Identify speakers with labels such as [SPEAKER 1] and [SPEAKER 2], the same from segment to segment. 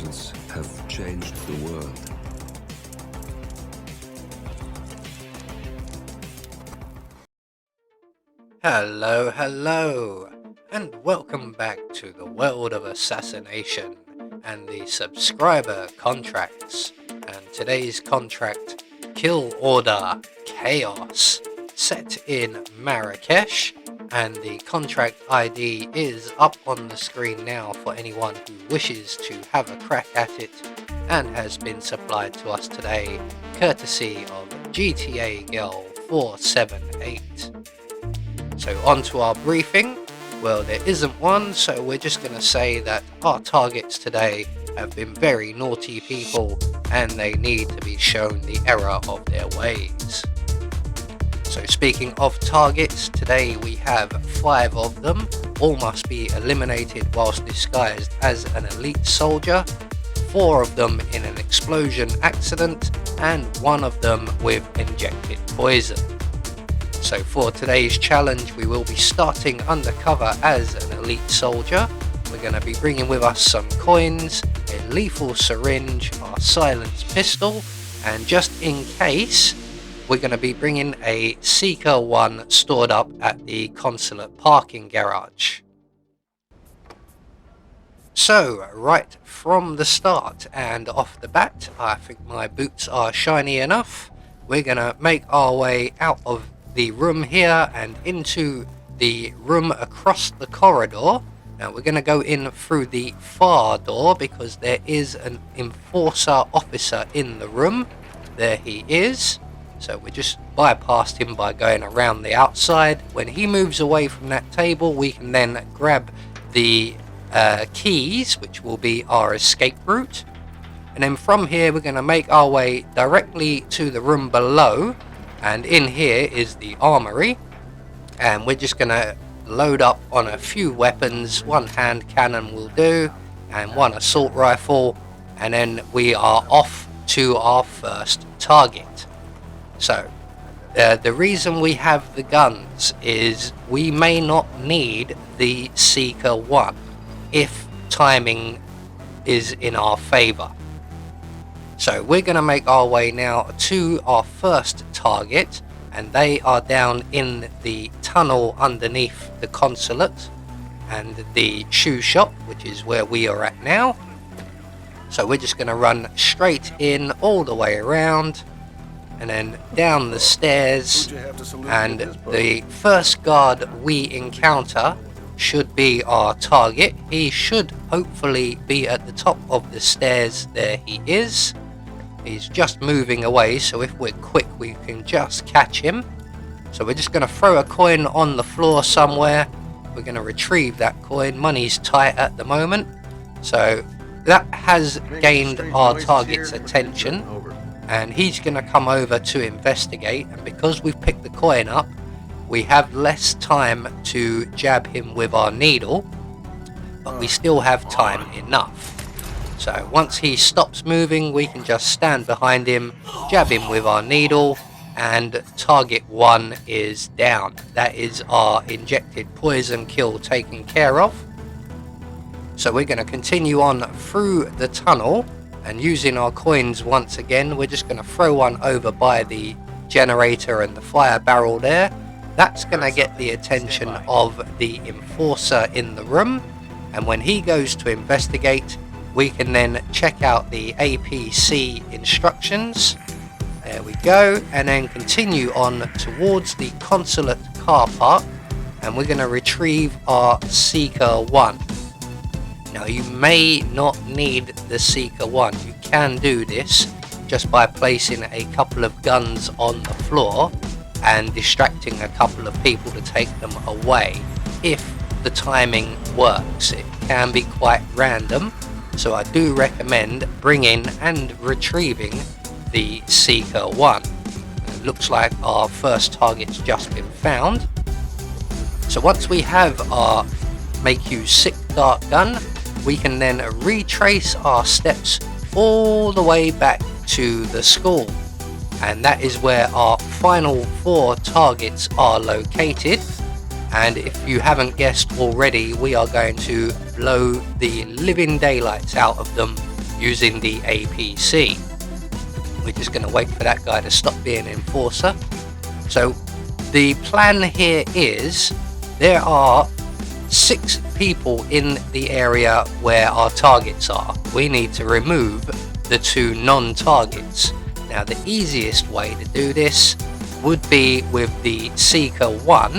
[SPEAKER 1] intelligence have changed the world.
[SPEAKER 2] Hello, and welcome back to the world of assassination and the subscriber contracts. And today's contract, Kill Order Chaos, set in Marrakesh, and the contract ID is up on the screen now for anyone who wishes to have a crack at it, and has been supplied to us today courtesy of GTA Girl 478. So on to our briefing. Well, there isn't one, so we're just going to say that our targets today have been very naughty people and they need to be shown the error of their ways. So speaking of targets, today we have 5 of them. All must be eliminated whilst disguised as an elite soldier, 4 of them in an explosion accident, and 1 of them with injected poison. So for today's challenge, we will be starting undercover as an elite soldier. We're going to be bringing with us some coins, a lethal syringe, our silenced pistol, and just in case, we're going to be bringing a Seeker 1 stored up at the consulate parking garage. So, right from the start and off the bat, I think my boots are shiny enough. We're going to make our way out of the room here and into the room across the corridor. Now we're going to go in through the far door because there is an enforcer officer in the room. There he is. So we just bypassed him by going around the outside. When he moves away from that table, we can then grab the keys, which will be our escape route. And then from here we're going to make our way directly to the room below. And in here is the armory, and we're just going to load up on a few weapons. 1 hand cannon will do, and 1 assault rifle, and then we are off to our first target. So the reason we have the guns is we may not need the Seeker 1 if timing is in our favor. So we're going to make our way now to our first target, and they are down in the tunnel underneath the consulate and the shoe shop, which is where we are at now. So we're just going to run straight in all the way around and then down the stairs, and the first guard we encounter should be our target. He should hopefully be at the top of the stairs. There he is. He's just moving away, so if we're quick we can just catch him. So we're just going to throw a coin on the floor somewhere. We're going to retrieve that coin. Money's tight at the moment, so that has gained our target's attention, and he's going to come over to investigate. And because we've picked the coin up, we have less time to jab him with our needle, but we still have time enough. So once he stops moving, we can just stand behind him, jab him with our needle, and target 1 is down. That is our injected poison kill taken care of. So we're going to continue on through the tunnel, and using our coins once again, we're just going to throw 1 over by the generator and the fire barrel there. That's going to get the attention of the enforcer in the room, and when he goes to investigate, we can then check out the APC instructions. There we go, and then continue on towards the consulate car park, and we're going to retrieve our Seeker 1. Now you may not need the Seeker 1. You can do this just by placing a couple of guns on the floor and distracting a couple of people to take them away. If the timing works, it can be quite random. So I do recommend bringing and retrieving the Seeker 1. It looks like our first target's just been found. So once we have our Make You Sick dart gun, we can then retrace our steps all the way back to the school. And that is where our final 4 targets are located. And if you haven't guessed already, we are going to blow the living daylights out of them using the APC. We're just going to wait for that guy to stop being enforcer. So the plan here is there are 6 people in the area where our targets are. We need to remove the 2 non-targets. Now the easiest way to do this would be with the Seeker 1,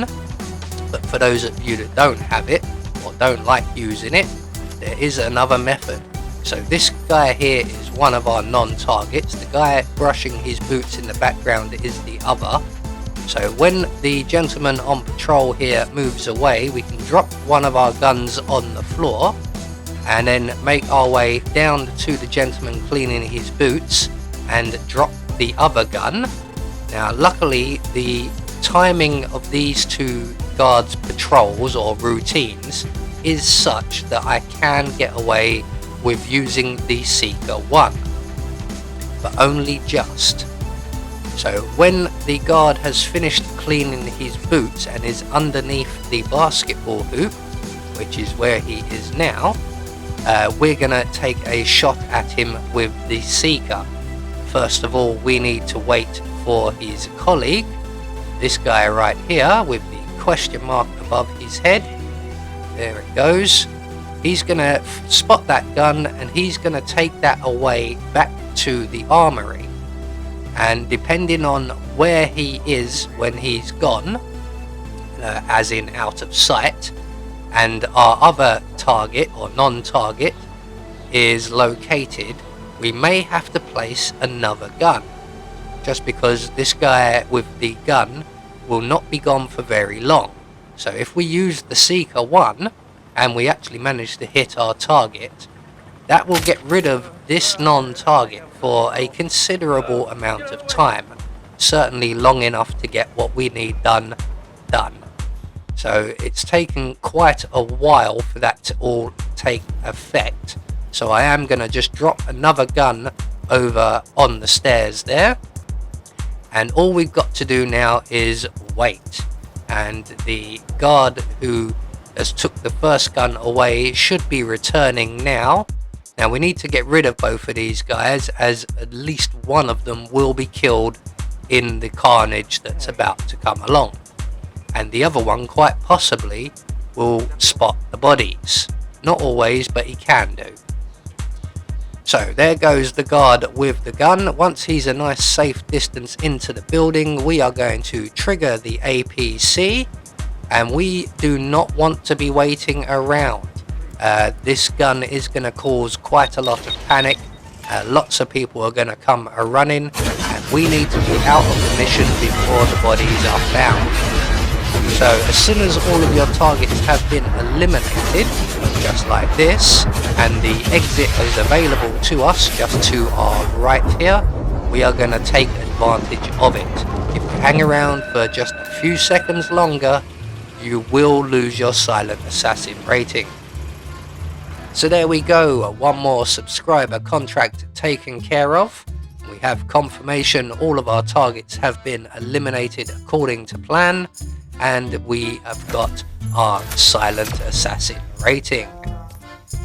[SPEAKER 2] but for those of you that don't have it or don't like using it, there is another method. So this guy here is one of our non-targets. The guy brushing his boots in the background is the other. So when the gentleman on patrol here moves away, we can drop one of our guns on the floor and then make our way down to the gentleman cleaning his boots and drop the other gun. Now luckily the timing of these 2 guards patrols or routines is such that I can get away with using the Seeker 1, but only just. So when the guard has finished cleaning his boots and is underneath the basketball hoop, which is where he is now, we're gonna take a shot at him with the Seeker. First of all, we need to wait for his colleague, this guy right here with the question mark above his head. There it goes. He's gonna spot that gun and he's gonna take that away back to the armory. And depending on where he is when he's gone, as in out of sight, and our other target or non-target is located, we may have to place another gun, just because this guy with the gun will not be gone for very long. So if we use the Seeker 1 and we actually manage to hit our target, that will get rid of this non-target for a considerable amount of time, certainly long enough to get what we need done. So it's taken quite a while for that to all take effect. So I am going to just drop another gun over on the stairs there, and all we've got to do now is wait, and the guard who has took the first gun away should be returning now. Now we need to get rid of both of these guys, as at least one of them will be killed in the carnage that's about to come along, and the other one quite possibly will spot the bodies. Not always, but he can do. So there goes the guard with the gun. Once he's a nice safe distance into the building, we are going to trigger the APC, and we do not want to be waiting around. This gun is going to cause quite a lot of panic. Lots of people are going to come running, and we need to be out of the mission before the bodies are found. So as soon as all of your targets have been eliminated, just like this, and the exit is available to us just to our right here, we are going to take advantage of it. If you hang around for just a few seconds longer, you will lose your silent assassin rating. So there we go, one more subscriber contract taken care of. We have confirmation all of our targets have been eliminated according to plan, and we have got our silent assassin rating.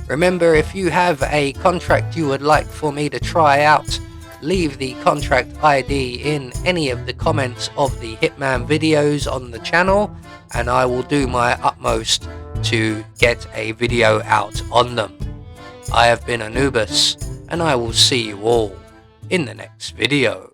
[SPEAKER 2] Remember, if you have a contract you would like for me to try out, leave the contract ID in any of the comments of the Hitman videos on the channel, and I will do my utmost to get a video out on them. I have been Anubis, and I will see you all in the next video.